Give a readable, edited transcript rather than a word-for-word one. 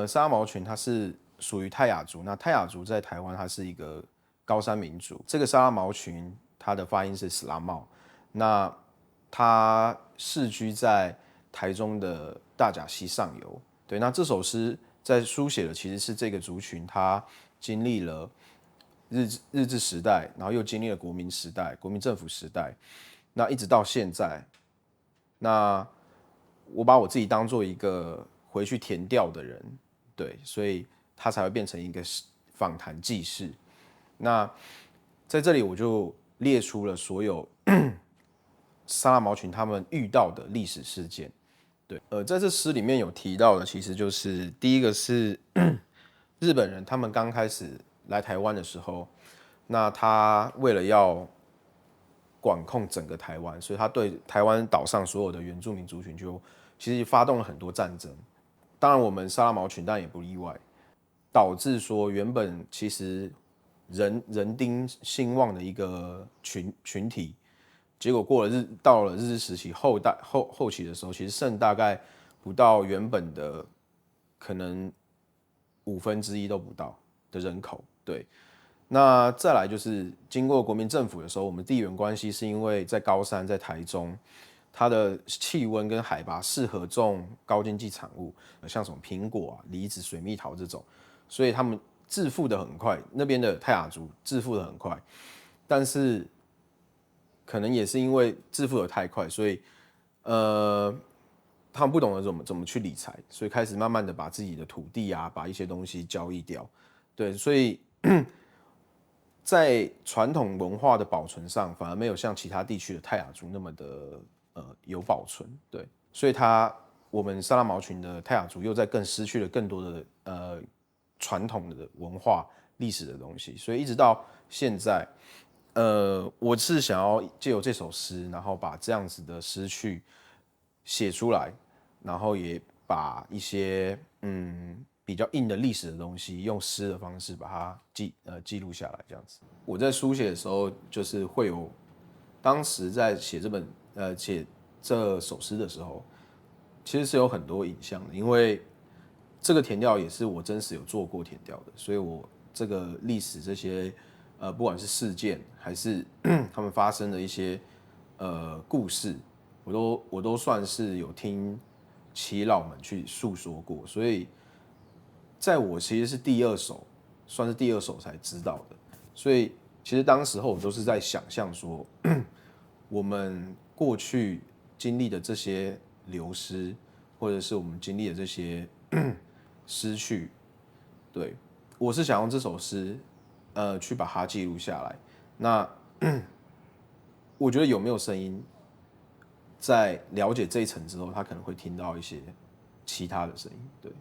沙拉毛群它是属于泰雅族，那泰雅族在台湾它是一个高山民族。这个沙拉毛群它的发音是斯拉茂，那它世居在台中的大甲溪上游。对，那这首诗在书写的其实是这个族群，它经历了日治时代，然后又经历了国民时代、国民政府时代，那一直到现在，那我把我自己当做一个回去填调的人，对，所以它才会变成一个访谈记事。那在这里我就列出了所有沙拉毛群他们遇到的历史事件。对，在这诗里面有提到的，其实就是第一个是日本人他们刚开始来台湾的时候，那他为了要管控整个台湾，所以他对台湾岛上所有的原住民族群就其实发动了很多战争。当然，我们沙拉毛群当然也不例外，导致说原本其实人丁兴旺的一个群体，结果到了日治时期后期的时候，其实剩大概不到原本的可能1/5都不到的人口。对，那再来就是经过国民政府的时候，我们地缘关系是因为在高山，在台中，它的气温跟海拔适合种高经济产物，像什么苹果啊、梨子、水蜜桃这种，所以他们致富的很快。那边的泰雅族致富的很快，但是可能也是因为致富的太快，所以他们不懂得怎么去理财，所以开始慢慢的把自己的土地啊，把一些东西交易掉。对，所以在传统文化的保存上，反而没有像其他地区的泰雅族那么的有保存。对，所以我们沙拉毛群的泰雅族又在更失去了更多的传统的文化历史的东西，所以一直到现在，我是想要借由这首诗，然后把这样子的诗句写出来，然后也把一些比较硬的历史的东西，用诗的方式把它记录下来，这样子。我在书写的时候，就是会有当时在写写这首诗的时候，其实是有很多影像的，因为这个填调也是我真实有做过填调的，所以我这个历史这些不管是事件还是他们发生的一些故事，我都算是有听耆老们去诉说过，所以在我其实是算是第二手才知道的，所以其实当时候我都是在想象说，我们过去经历的这些流失，或者是我们经历的这些失去，对，我是想用这首诗，去把它记录下来。那我觉得有没有声音，在了解这一层之后，他可能会听到一些其他的声音，对。